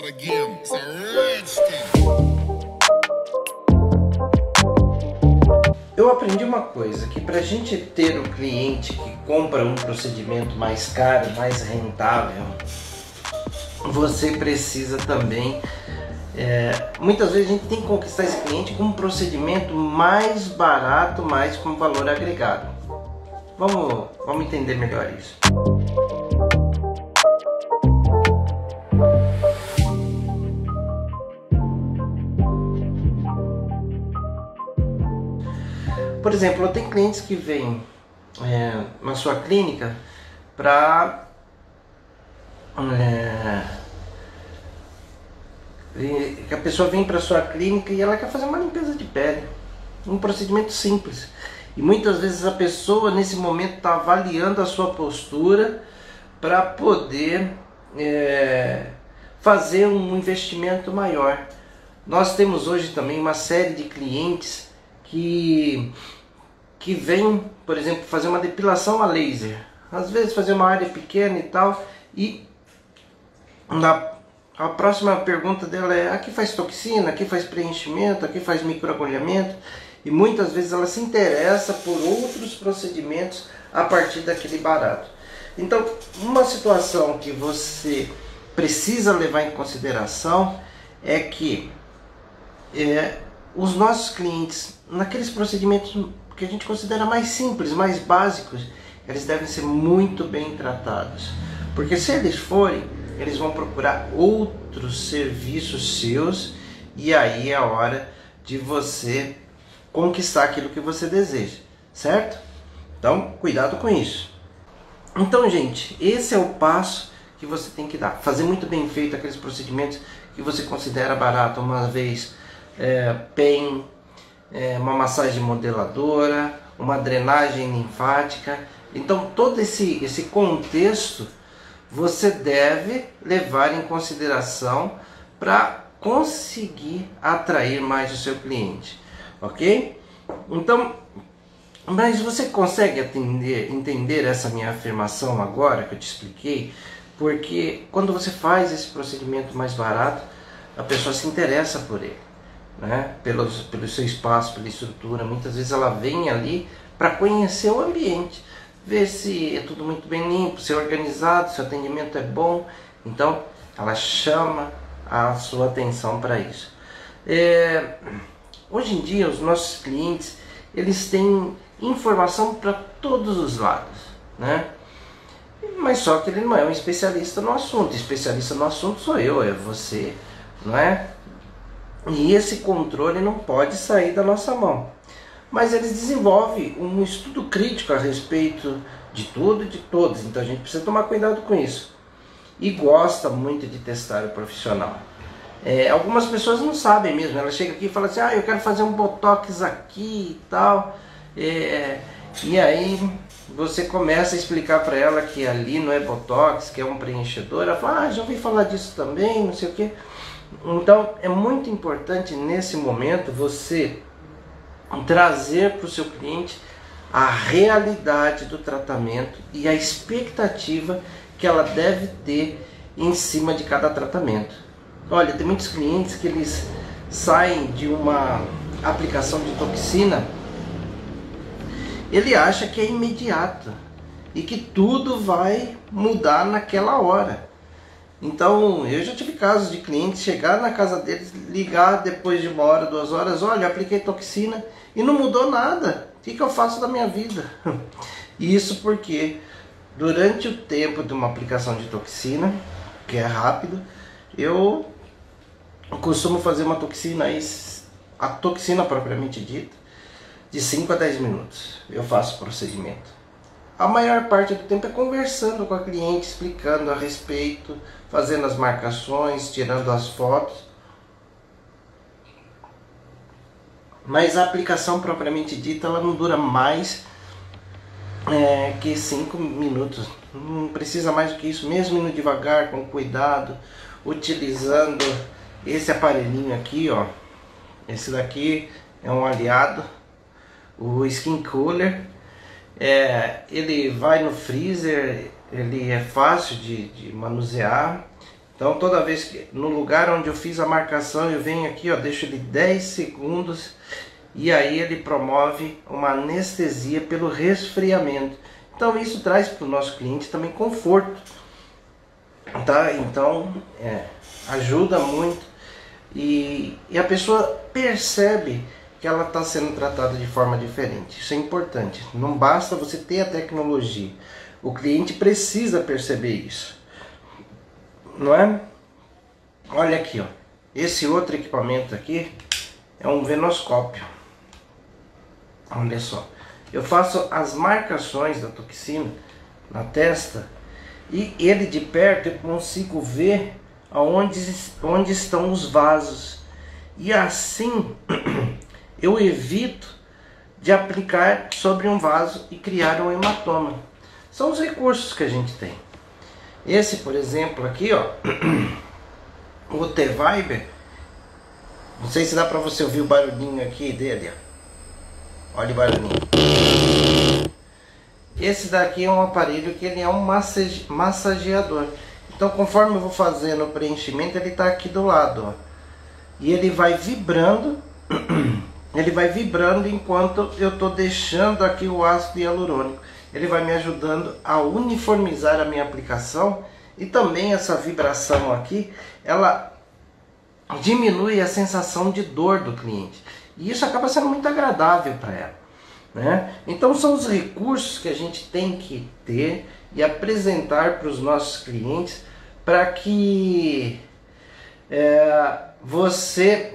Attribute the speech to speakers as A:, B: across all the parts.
A: again. It's a redskin.
B: Eu aprendi uma coisa, que para a gente ter o cliente que compra um procedimento mais caro, mais rentável, você precisa também, muitas vezes a gente tem que conquistar esse cliente com um procedimento mais barato, mais com valor agregado. Vamos entender melhor isso. Por exemplo, eu tenho clientes que vêm na sua clínica para que a pessoa vem para sua clínica e ela quer fazer uma limpeza de pele, um procedimento simples. E muitas vezes a pessoa nesse momento está avaliando a sua postura para poder fazer um investimento maior. Nós temos hoje também uma série de clientes que vem, por exemplo, fazer uma depilação a laser, às vezes fazer uma área pequena e tal, e a próxima pergunta dela é: aqui faz toxina, aqui faz preenchimento, aqui faz microagulhamento, e muitas vezes ela se interessa por outros procedimentos a partir daquele barato. Então, uma situação que você precisa levar em consideração é que os nossos clientes, naqueles procedimentos que a gente considera mais simples, mais básicos, eles devem ser muito bem tratados. Porque se eles forem, eles vão procurar outros serviços seus, e aí é a hora de você conquistar aquilo que você deseja, certo? Então, cuidado com isso. Então, gente, esse é o passo que você tem que dar. Fazer muito bem feito aqueles procedimentos que você considera barato, uma vez PEN, uma massagem modeladora, uma drenagem linfática. Então todo esse contexto você deve levar em consideração para conseguir atrair mais o seu cliente, ok? Então, mas você consegue entender essa minha afirmação agora que eu te expliquei? Porque quando você faz esse procedimento mais barato, a pessoa se interessa por ele, né? Pelo seu espaço, pela estrutura. Muitas vezes ela vem ali para conhecer o ambiente, ver se é tudo muito bem limpo, se é organizado, se o atendimento é bom. Então ela chama a sua atenção para isso. Hoje em dia os nossos clientes, eles têm informação para todos os lados, né? Mas só que ele não é um especialista no assunto. Especialista no assunto sou eu, é você, não é? E esse controle não pode sair da nossa mão. Mas eles desenvolvem um estudo crítico a respeito de tudo e de todos. Então a gente precisa tomar cuidado com isso. E gosta muito de testar o profissional. Algumas pessoas não sabem mesmo. Ela chega aqui e fala assim: eu quero fazer um botox aqui e tal. E aí você começa a explicar para ela que ali não é botox, que é um preenchedor. Ela fala: já ouvi falar disso também, não sei o que. Então é muito importante nesse momento você trazer para o seu cliente a realidade do tratamento e a expectativa que ela deve ter em cima de cada tratamento. Olha, tem muitos clientes que eles saem de uma aplicação de toxina, ele acha que é imediato e que tudo vai mudar naquela hora. Então eu já tive casos de clientes chegar na casa deles, ligar depois de 1 hora, 2 horas: olha, eu apliquei toxina e não mudou nada, o que eu faço da minha vida? Isso porque durante o tempo de uma aplicação de toxina, que é rápido, eu costumo fazer uma toxina, a toxina propriamente dita, de 5 a 10 minutos eu faço o procedimento. A maior parte do tempo é conversando com a cliente, explicando a respeito, fazendo as marcações, tirando as fotos. Mas a aplicação propriamente dita, ela não dura mais que 5 minutos. Não precisa mais do que isso, mesmo indo devagar, com cuidado, utilizando esse aparelhinho aqui, ó. Esse daqui é um aliado, o Skin Cooler. Ele vai no freezer, ele é fácil de manusear, Então toda vez que no lugar onde eu fiz a marcação, eu venho aqui, ó, deixo ele 10 segundos e aí ele promove uma anestesia pelo resfriamento. Então isso traz para o nosso cliente também conforto, tá? Então ajuda muito e a pessoa percebe que ela está sendo tratada de forma diferente. Isso é importante. Não basta você ter a tecnologia, o cliente precisa perceber isso, não é? Olha aqui, ó. Esse outro equipamento aqui é um venoscópio. Olha só, eu faço as marcações da toxina na testa e ele de perto eu consigo ver onde estão os vasos, e assim eu evito de aplicar sobre um vaso e criar um hematoma. São os recursos que a gente tem. Esse, por exemplo, aqui, ó, o T-Viber, não sei se dá para você ouvir o barulhinho aqui dele, ó. Olha o barulhinho. Esse daqui é um aparelho que ele é um massageador. Então, conforme eu vou fazendo o preenchimento, ele está aqui do lado, ó. E ele vai vibrando, ele vai vibrando enquanto eu estou deixando aqui o ácido hialurônico. Ele vai me ajudando a uniformizar a minha aplicação, e também essa vibração aqui, ela diminui a sensação de dor do cliente. E isso acaba sendo muito agradável para ela, né? Então são os recursos que a gente tem que ter e apresentar para os nossos clientes para que você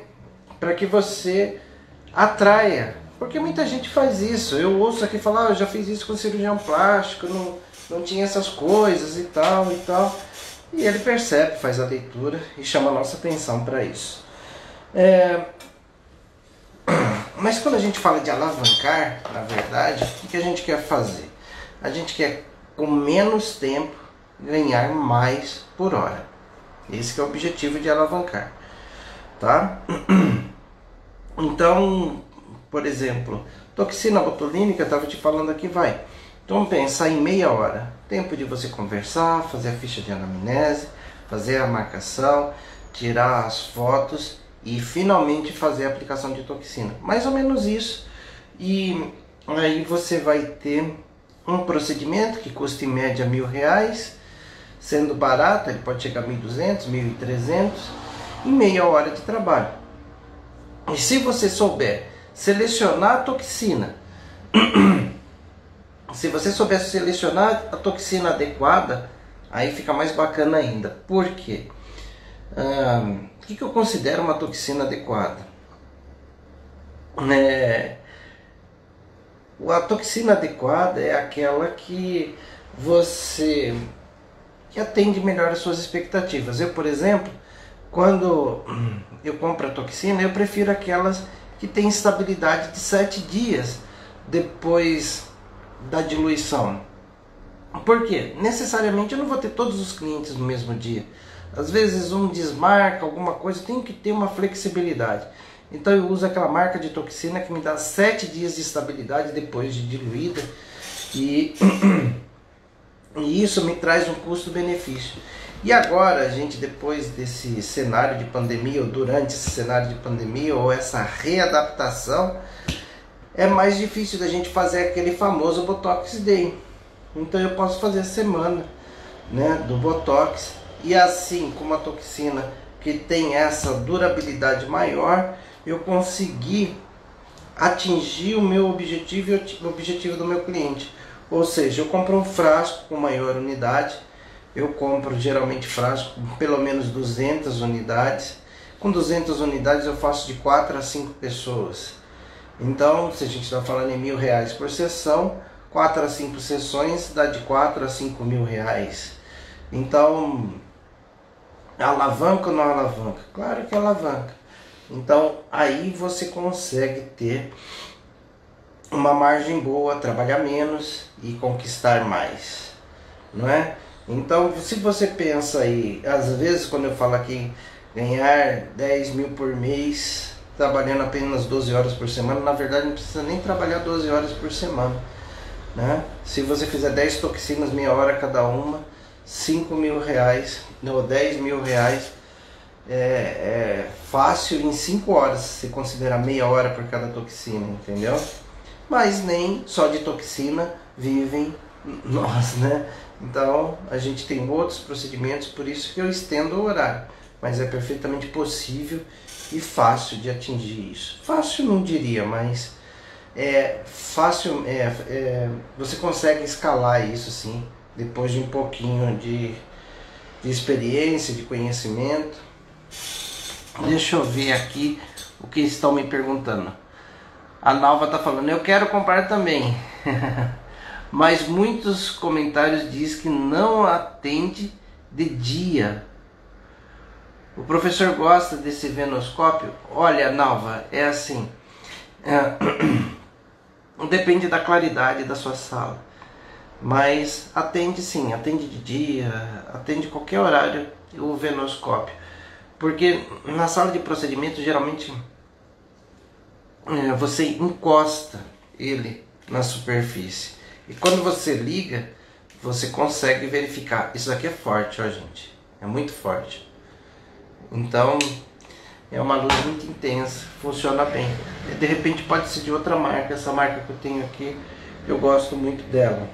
B: atraia. Porque muita gente faz isso. Eu ouço aqui falar, eu já fiz isso com cirurgião plástico, não tinha essas coisas e tal e tal. E ele percebe, faz a leitura e chama a nossa atenção para isso. Mas quando a gente fala de alavancar, na verdade, o que a gente quer fazer? A gente quer, com menos tempo, ganhar mais por hora. Esse que é o objetivo de alavancar, tá? Então, por exemplo, toxina botulínica, estava te falando aqui, vai. Então vamos pensar em meia hora. Tempo de você conversar, fazer a ficha de anamnese, fazer a marcação, tirar as fotos e finalmente fazer a aplicação de toxina. Mais ou menos isso. E aí você vai ter um procedimento que custa em média R$1.000, sendo barato, ele pode chegar a 1.200, 1.300, em meia hora de trabalho. E se você souber selecionar a toxina, se você souber selecionar a toxina adequada, aí fica mais bacana ainda. Por quê? O que eu considero uma toxina adequada? A toxina adequada é aquela que atende melhor as suas expectativas. Eu, por exemplo, quando eu compro a toxina, eu prefiro aquelas que têm estabilidade de 7 dias depois da diluição. Por quê? Necessariamente eu não vou ter todos os clientes no mesmo dia. Às vezes um desmarca alguma coisa, tem que ter uma flexibilidade. Então eu uso aquela marca de toxina que me dá 7 dias de estabilidade depois de diluída, e isso me traz um custo-benefício. E agora, gente, depois desse cenário de pandemia, ou durante esse cenário de pandemia, ou essa readaptação, é mais difícil da gente fazer aquele famoso Botox Day. Então eu posso fazer a semana, né, do Botox, e assim, com uma toxina que tem essa durabilidade maior, eu consegui atingir o meu objetivo e o objetivo do meu cliente. Ou seja, eu compro um frasco com maior unidade, eu compro geralmente frasco com pelo menos 200 unidades. Com 200 unidades eu faço de 4 a 5 pessoas. Então, se a gente está falando em R$1.000 por sessão, 4 a 5 sessões dá de 4 a 5 mil reais. Então, alavanca ou não alavanca? Claro que alavanca. Então, aí você consegue ter uma margem boa, trabalhar menos e conquistar mais, não é? Então, se você pensa aí, às vezes quando eu falo aqui ganhar 10 mil por mês, trabalhando apenas 12 horas por semana, na verdade não precisa nem trabalhar 12 horas por semana, né? Se você fizer 10 toxinas, meia hora cada uma, R$ 5.000 ou R$ 10.000 fácil em 5 horas, se considerar meia hora por cada toxina, entendeu? Mas nem só de toxina vivem nós, né? Então a gente tem outros procedimentos, por isso que eu estendo o horário, mas é perfeitamente possível e fácil de atingir isso. Fácil não diria, mas fácil, você consegue escalar isso sim, depois de um pouquinho de experiência, de conhecimento. Deixa eu ver aqui o que estão me perguntando. A Nalva está falando, eu quero comprar também. Mas muitos comentários dizem que não atende de dia. O professor gosta desse venoscópio? Olha, Nalva, é assim. Depende da claridade da sua sala. Mas atende sim, atende de dia, atende qualquer horário o venoscópio. Porque na sala de procedimento, geralmente, você encosta ele na superfície. E quando você liga, você consegue verificar. Isso aqui é forte, ó gente. É muito forte. Então, é uma luz muito intensa. Funciona bem. De repente pode ser de outra marca. Essa marca que eu tenho aqui, eu gosto muito dela.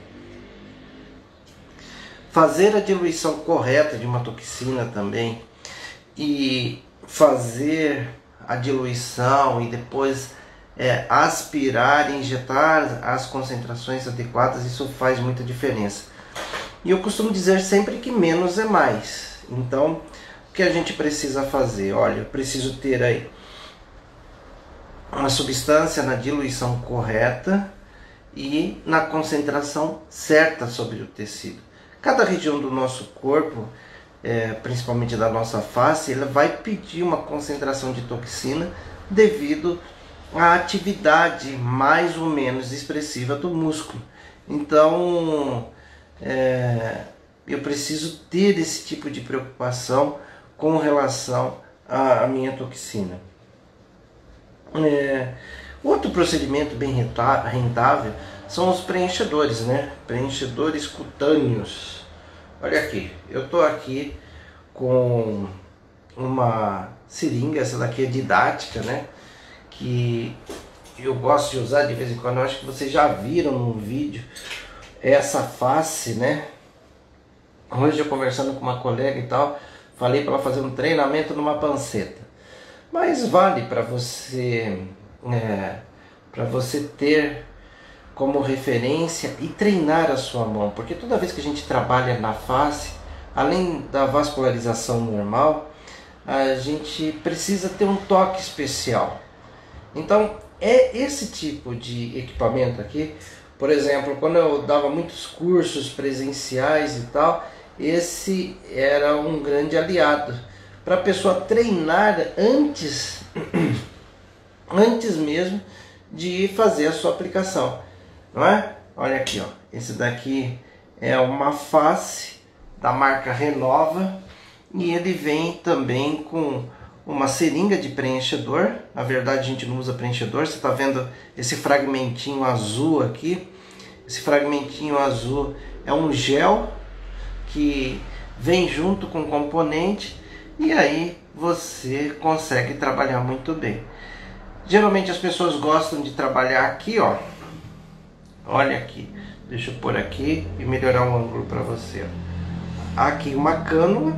B: Fazer a diluição correta de uma toxina também. E fazer a diluição e depois aspirar, injetar as concentrações adequadas, isso faz muita diferença. E eu costumo dizer sempre que menos é mais. Então, o que a gente precisa fazer? Olha, eu preciso ter aí uma substância na diluição correta e na concentração certa sobre o tecido. Cada região do nosso corpo, principalmente da nossa face, ela vai pedir uma concentração de toxina devido à atividade mais ou menos expressiva do músculo. Então, eu preciso ter esse tipo de preocupação com relação à minha toxina. Outro procedimento bem rentável são os preenchedores, né? Preenchedores cutâneos. Olha aqui, eu estou aqui com uma seringa, essa daqui é didática, né? Que eu gosto de usar de vez em quando. Eu acho que vocês já viram no vídeo essa face, né? Hoje eu conversando com uma colega e tal, falei para ela fazer um treinamento numa panceta. Mas vale para você ter como referência e treinar a sua mão, porque toda vez que a gente trabalha na face, além da vascularização normal, a gente precisa ter um toque especial. Então é esse tipo de equipamento aqui. Por exemplo, quando eu dava muitos cursos presenciais e tal, esse era um grande aliado para a pessoa treinar antes mesmo de fazer a sua aplicação, não é? Olha aqui, ó, esse daqui é uma face da marca Renova e ele vem também com uma seringa de preenchedor. Na verdade a gente não usa preenchedor, você está vendo esse fragmentinho azul aqui. Esse fragmentinho azul é um gel que vem junto com o componente e aí você consegue trabalhar muito bem. Geralmente as pessoas gostam de trabalhar aqui, ó. Olha aqui, deixa eu pôr aqui e melhorar o ângulo para você. Aqui uma cânula,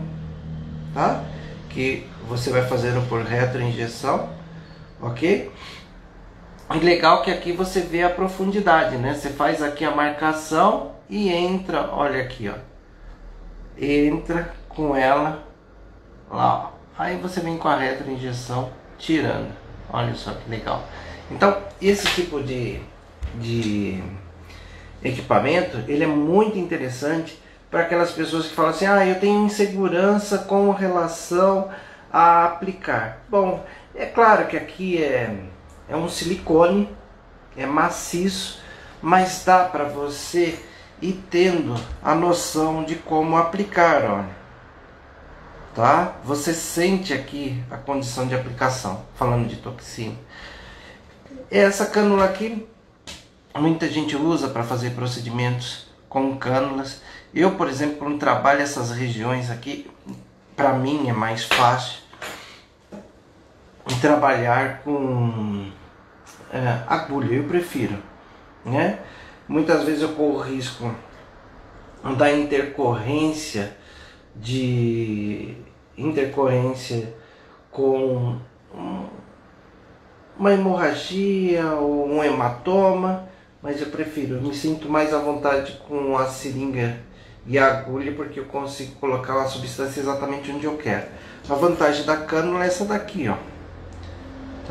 B: tá? Que você vai fazendo por retroinjeção, ok? E legal que aqui você vê a profundidade, né? Você faz aqui a marcação e entra, olha aqui, ó. Entra com ela lá, ó. Aí você vem com a retroinjeção tirando. Olha só que legal. Então, esse tipo de equipamento, ele é muito interessante para aquelas pessoas que falam assim, ah, eu tenho insegurança com relação a aplicar. Bom, é claro que aqui é um silicone, é maciço, mas dá para você ir tendo a noção de como aplicar, olha. Tá? Você sente aqui a condição de aplicação, falando de toxina. Essa cânula aqui, muita gente usa para fazer procedimentos com cânulas. Eu, por exemplo, quando trabalho essas regiões aqui, para mim é mais fácil trabalhar com agulha, eu prefiro, né? Muitas vezes eu corro risco da intercorrência com uma hemorragia ou um hematoma, mas eu prefiro, eu me sinto mais à vontade com a seringa e a agulha, porque eu consigo colocar a substância exatamente onde eu quero. A vantagem da cânula é essa daqui, ó,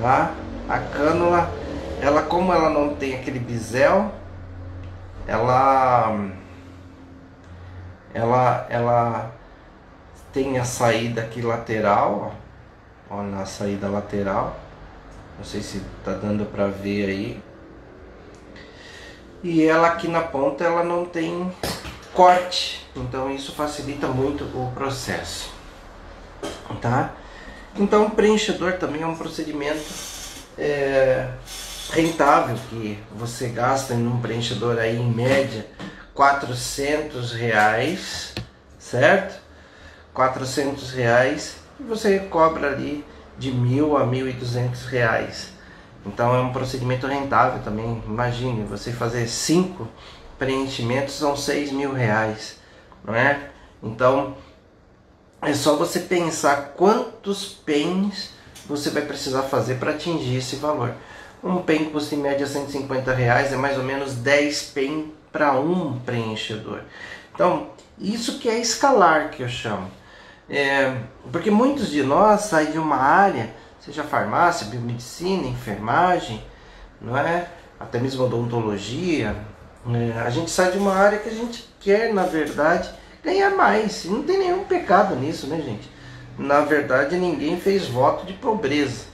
B: tá? A cânula, ela, como ela não tem aquele bisel, ela tem a saída aqui lateral, ó, ó, na saída lateral, não sei se tá dando para ver aí, e ela aqui na ponta ela não tem corte, então isso facilita muito o processo, tá? Então o preenchedor também é um procedimento rentável, que você gasta em um preenchedor aí em média R$400, certo? R$400, e você cobra ali de R$1.000 a R$1.200. Então é um procedimento rentável também. Imagine você fazer 5 preenchimentos, são R$6.000, não é? Então é só você pensar quantos pens você vai precisar fazer para atingir esse valor. Um pen custa em média R$150, é mais ou menos 10 pen para um preenchedor. Então isso que é escalar, que eu chamo. Porque muitos de nós saem de uma área, seja farmácia, biomedicina, enfermagem, não é? Até mesmo odontologia. A gente sai de uma área que a gente quer, na verdade, ganhar mais. E não tem nenhum pecado nisso, né, gente? Na verdade, ninguém fez voto de pobreza.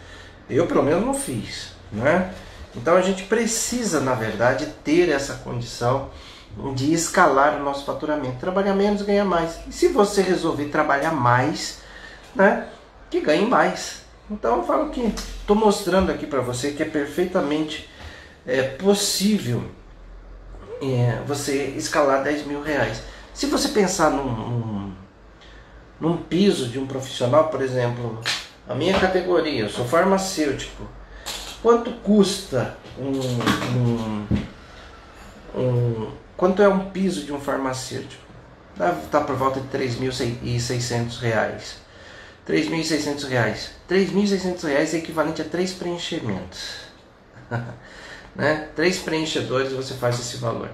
B: Eu, pelo menos, não fiz, né? Então a gente precisa, na verdade, ter essa condição de escalar o nosso faturamento, trabalhar menos, ganhar mais. E se você resolver trabalhar mais, né, que ganhe mais. Então eu falo que estou mostrando aqui para você que é perfeitamente possível você escalar R$10.000. Se você pensar num piso de um profissional, por exemplo, a minha categoria, eu sou farmacêutico, quanto custa quanto é um piso de um farmacêutico? Está por volta de R$3.600. R$3.600 é equivalente a 3 preenchimentos. Né? 3 preenchedores você faz esse valor.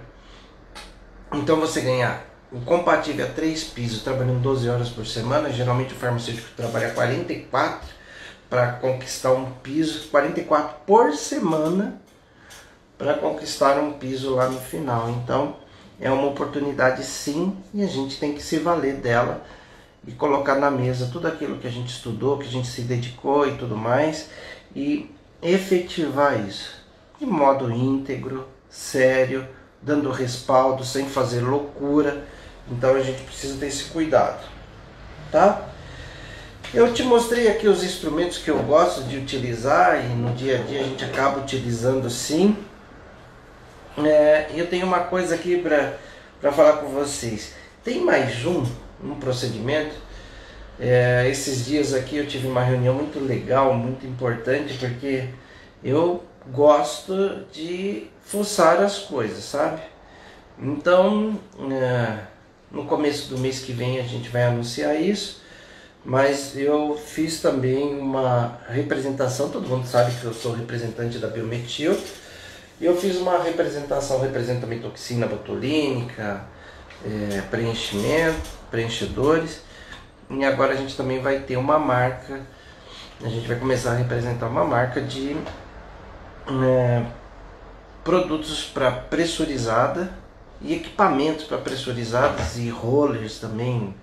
B: Então você ganhar o compatível a 3 pisos, trabalhando 12 horas por semana. Geralmente o farmacêutico trabalha 44 para conquistar um piso, 44 por semana para conquistar um piso lá no final. Então é uma oportunidade, sim, e a gente tem que se valer dela e colocar na mesa tudo aquilo que a gente estudou, que a gente se dedicou e tudo mais, e efetivar isso de modo íntegro, sério, dando respaldo, sem fazer loucura. Então a gente precisa ter esse cuidado, tá? Eu te mostrei aqui os instrumentos que eu gosto de utilizar e no dia a dia a gente acaba utilizando, sim. Eu tenho uma coisa aqui para falar com vocês. Tem mais um procedimento. Esses dias aqui eu tive uma reunião muito legal, muito importante, porque eu gosto de fuçar as coisas, sabe? Então no começo do mês que vem a gente vai anunciar isso, mas eu fiz também uma representação. Todo mundo sabe que eu sou representante da Biometil, e eu fiz uma representação, represento também toxina botulínica, preenchedores, e agora a gente também vai ter uma marca, a gente vai começar a representar uma marca de produtos para pressurizada e equipamentos para pressurizadas e rollers também,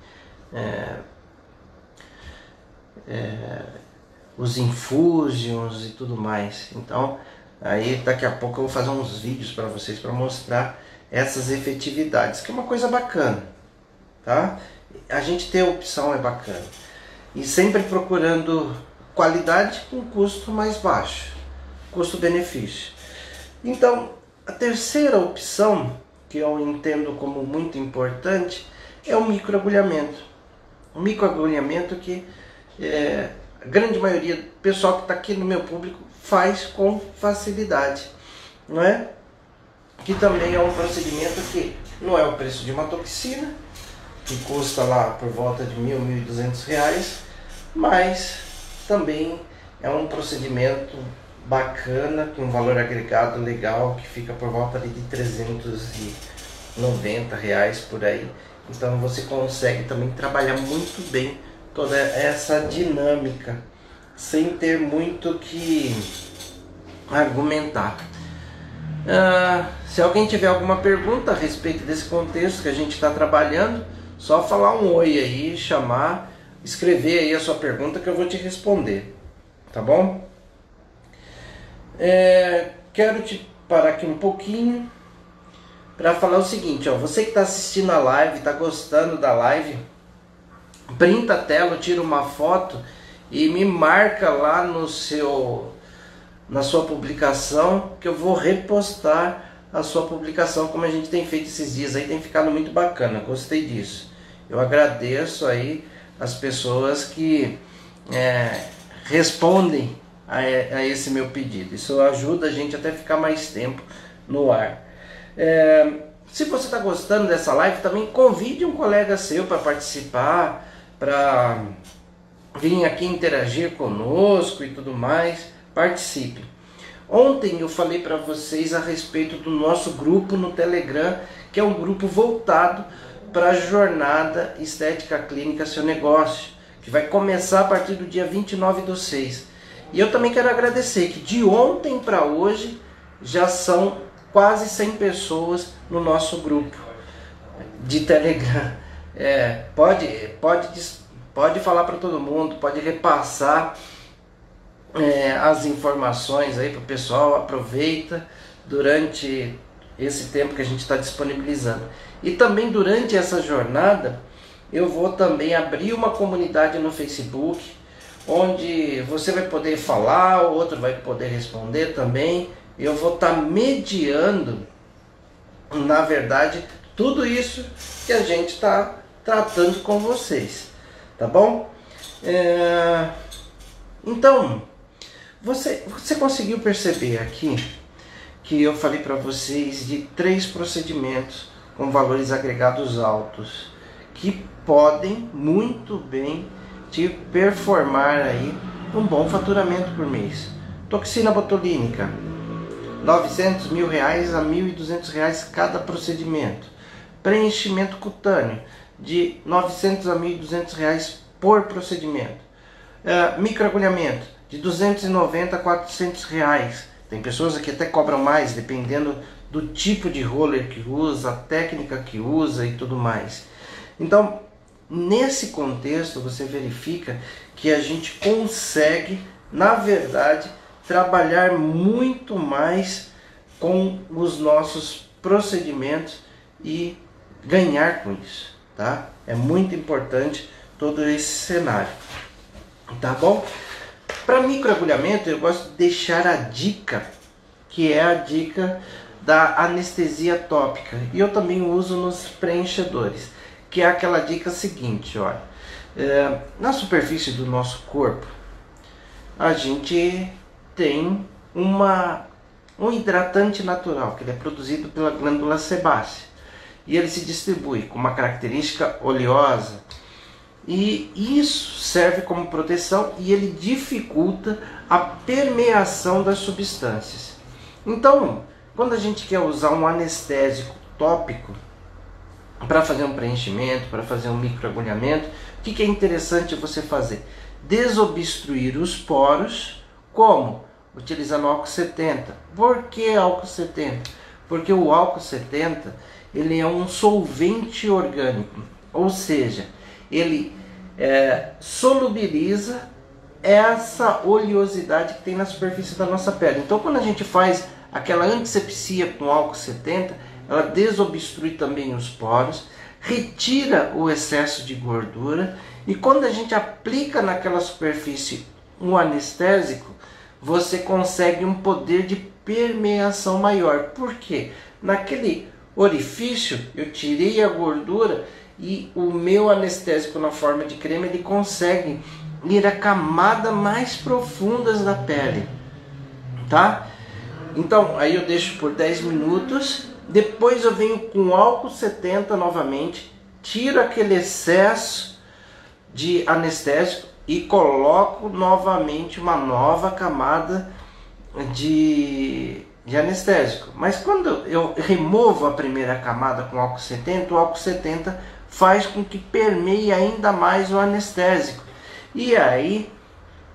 B: os infusions e tudo mais. Então aí daqui a pouco eu vou fazer uns vídeos para vocês para mostrar essas efetividades, que é uma coisa bacana, tá? A gente ter opção é bacana, e sempre procurando qualidade com custo mais baixo, custo-benefício. Então a terceira opção que eu entendo como muito importante é o microagulhamento. O microagulhamento que a grande maioria do pessoal que está aqui no meu público faz com facilidade, não é? Que também é um procedimento que não é o preço de uma toxina, que custa lá por volta de R$1.000, R$1.200, mas também é um procedimento bacana, com um valor agregado legal, que fica por volta ali de R$390 por aí. Então você consegue também trabalhar muito bem toda essa dinâmica, sem ter muito que argumentar. Se alguém tiver alguma pergunta a respeito desse contexto que a gente está trabalhando, só falar um oi aí, chamar, escrever aí a sua pergunta que eu vou te responder, tá bom? Quero te parar aqui um pouquinho para falar o seguinte, ó, você que está assistindo a live, está gostando da live, printa a tela, tira uma foto e me marca lá na sua publicação, que eu vou repostar a sua publicação, como a gente tem feito esses dias aí, tem ficado muito bacana, gostei disso. Eu agradeço aí as pessoas que respondem a esse meu pedido. Isso ajuda a gente até ficar mais tempo no ar. Se você está gostando dessa live, também convide um colega seu para participar, para vir aqui interagir conosco e tudo mais. Participe. Ontem eu falei para vocês a respeito do nosso grupo no Telegram, que é um grupo voltado para a jornada Estética Clínica Seu Negócio, que vai começar a partir do dia 29/6. E eu também quero agradecer que de ontem para hoje já são quase 100 pessoas no nosso grupo de Telegram. Pode falar para todo mundo, pode repassar as informações aí para o pessoal, aproveita durante esse tempo que a gente está disponibilizando. E também durante essa jornada eu vou também abrir uma comunidade no Facebook, onde você vai poder falar, o outro vai poder responder também. Eu vou estar mediando, na verdade, tudo isso que a gente está tratando com vocês, tá bom? Então, você conseguiu perceber aqui que eu falei para vocês de 3 procedimentos com valores agregados altos que podem muito bem te performar aí um bom faturamento por mês. Toxina botulínica, R$900, R$1.000 a R$1.200 cada procedimento. Preenchimento cutâneo, de R$900 a R$1.200 por procedimento. Microagulhamento, de R$290 a R$400. Tem pessoas que até cobram mais, dependendo do tipo de roller que usa, a técnica que usa e tudo mais. Então, nesse contexto, você verifica que a gente consegue, na verdade, trabalhar muito mais com os nossos procedimentos e ganhar com isso, tá? É muito importante todo esse cenário, tá bom? Para microagulhamento, eu gosto de deixar a dica, que é a dica da anestesia tópica, e eu também uso nos preenchedores, que é aquela dica seguinte, olha, na superfície do nosso corpo a gente tem um hidratante natural, que ele é produzido pela glândula sebácea, e ele se distribui com uma característica oleosa, e isso serve como proteção e ele dificulta a permeação das substâncias. Então, quando a gente quer usar um anestésico tópico para fazer um preenchimento, para fazer um microagulhamento, o que é interessante você fazer? Desobstruir os poros, como? Utilizando álcool 70. Por que álcool 70? Porque o álcool 70 ele é um solvente orgânico, ou seja, ele solubiliza essa oleosidade que tem na superfície da nossa pele. Então, quando a gente faz aquela antisepsia com álcool 70, ela desobstrui também os poros, retira o excesso de gordura, e quando a gente aplica naquela superfície um anestésico, você consegue um poder de permeação maior. Por quê? Naquele orifício, eu tirei a gordura e o meu anestésico na forma de creme, ele consegue ir a camadas mais profundas da pele, tá? Então aí eu deixo por 10 minutos, depois eu venho com álcool 70 novamente, tiro aquele excesso de anestésico e coloco novamente uma nova camada de anestésico. Mas quando eu removo a primeira camada com álcool 70, o álcool 70 faz com que permeie ainda mais o anestésico. E aí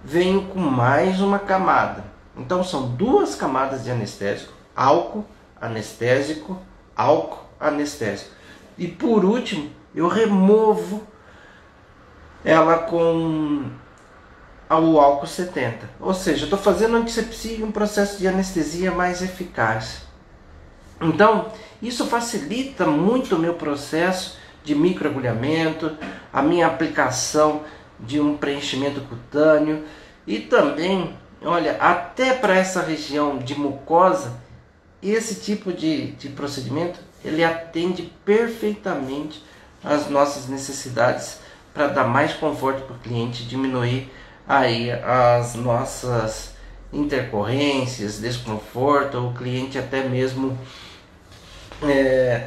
B: venho com mais uma camada. Então são duas camadas de anestésico, álcool, anestésico, álcool, anestésico. E por último, eu removo ela com o álcool 70. Ou seja, eu estou fazendo antisepsia e um processo de anestesia mais eficaz. Então, isso facilita muito o meu processo de microagulhamento, a minha aplicação de um preenchimento cutâneo e também, olha, até para essa região de mucosa, esse tipo de procedimento, ele atende perfeitamente às nossas necessidades para dar mais conforto para o cliente, diminuir aí as nossas intercorrências, desconforto, o cliente até mesmo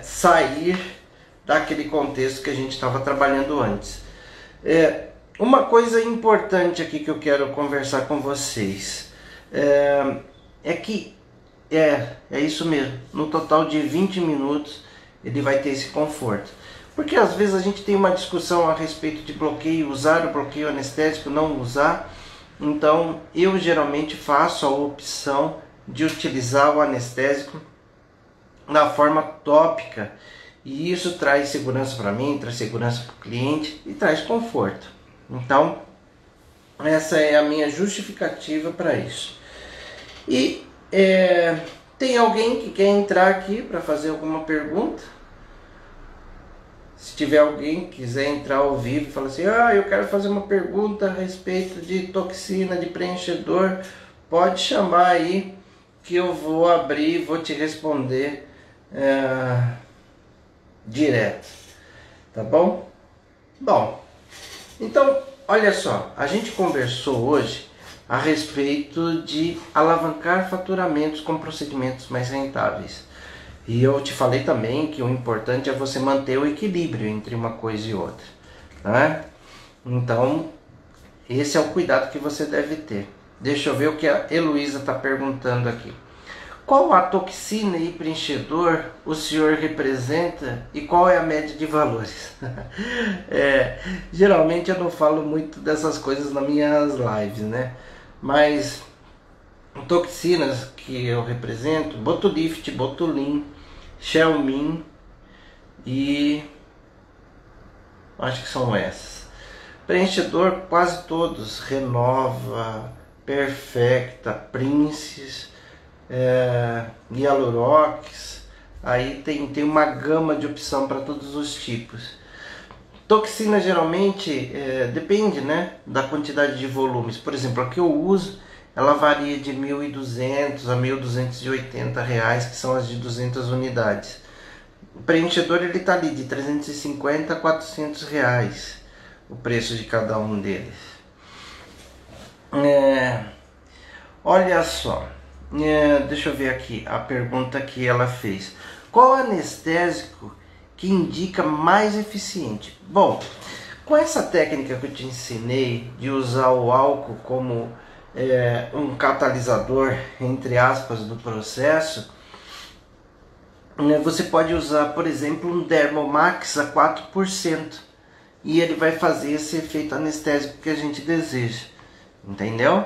B: sair daquele contexto que a gente estava trabalhando antes. Uma coisa importante aqui que eu quero conversar com vocês é que é isso mesmo, no total de 20 minutos ele vai ter esse conforto. Porque às vezes a gente tem uma discussão a respeito de bloqueio, usar o bloqueio anestésico, não usar. Então eu geralmente faço a opção de utilizar o anestésico na forma tópica. E isso traz segurança para mim, traz segurança para o cliente e traz conforto. Então essa é a minha justificativa para isso. E tem alguém que quer entrar aqui para fazer alguma pergunta? Se tiver alguém que quiser entrar ao vivo e falar assim, eu quero fazer uma pergunta a respeito de toxina, de preenchedor, pode chamar aí que eu vou abrir e vou te responder direto, tá bom? Bom, então olha só, a gente conversou hoje a respeito de alavancar faturamentos com procedimentos mais rentáveis. E eu te falei também que o importante é você manter o equilíbrio entre uma coisa e outra, né? Então, esse é o cuidado que você deve ter. Deixa eu ver o que a Heloísa está perguntando aqui. Qual a toxina e preenchedor o senhor representa e qual é a média de valores? Geralmente eu não falo muito dessas coisas nas minhas lives, né? Mas toxinas que eu represento, Botulift, Botulin, Xelmin e acho que são essas. Preenchedor quase todos, Renova, Perfecta, Princes, Hialurox. Aí tem uma gama de opção para todos os tipos. Toxina geralmente depende, né, da quantidade de volumes. Por exemplo, a que eu uso, ela varia de R$ 1.200 a R$ 1.280, que são as de 200 unidades. O preenchedor ele está ali de 350 a R$ 400, o preço de cada um deles. Olha só, deixa eu ver aqui a pergunta que ela fez. Qual anestésico que indica mais eficiente? Bom, com essa técnica que eu te ensinei de usar o álcool como um catalisador, entre aspas, do processo, você pode usar, por exemplo, um Dermomax a 4% e ele vai fazer esse efeito anestésico que a gente deseja, entendeu?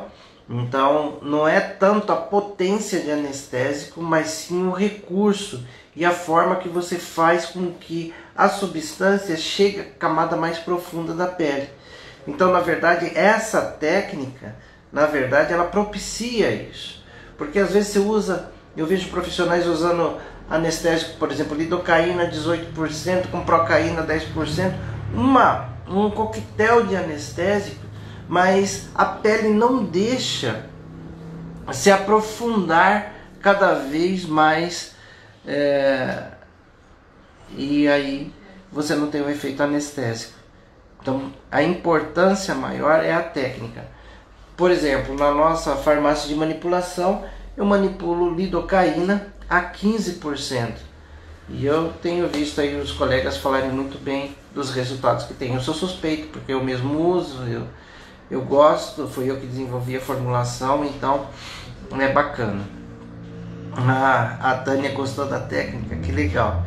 B: Então não é tanto a potência de anestésico, mas sim o recurso e a forma que você faz com que a substância chegue à camada mais profunda da pele. Então, na verdade, essa técnica, ela propicia isso. Porque às vezes você usa, eu vejo profissionais usando anestésico, por exemplo, lidocaína 18%, com procaína 10%, um coquetel de anestésico, mas a pele não deixa se aprofundar cada vez mais e aí você não tem o efeito anestésico. Então a importância maior é a técnica. Por exemplo, na nossa farmácia de manipulação, eu manipulo lidocaína a 15%. E eu tenho visto aí os colegas falarem muito bem dos resultados que tem. Eu sou suspeito, porque eu mesmo uso, eu gosto, fui eu que desenvolvi a formulação, então é bacana. A Tânia gostou da técnica, que legal.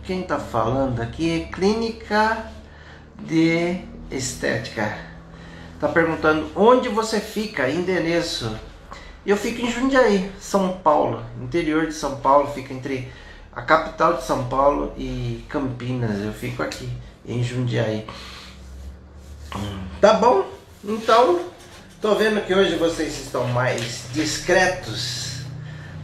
B: Quem está falando aqui é Clínica de Estética. Está perguntando onde você fica, endereço. Eu fico em Jundiaí, São Paulo, interior de São Paulo, fica entre a capital de São Paulo e Campinas. Eu fico aqui em Jundiaí. Tá bom? Então, tô vendo que hoje vocês estão mais discretos,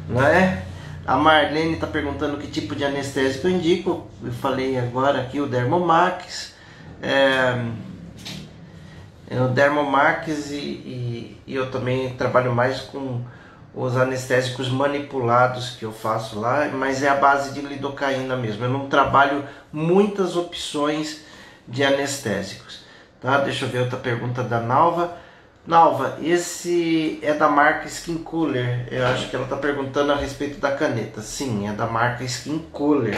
B: não é? A Marlene está perguntando que tipo de anestésico eu indico. Eu falei agora aqui o Dermomax. O Dermomax e eu também trabalho mais com os anestésicos manipulados que eu faço lá, mas é a base de lidocaína mesmo. Eu não trabalho muitas opções de anestésicos, tá? Deixa eu ver outra pergunta da Nalva. Nalva, esse é da marca Skin Cooler. Eu acho que ela está perguntando a respeito da caneta. Sim, é da marca Skin Cooler.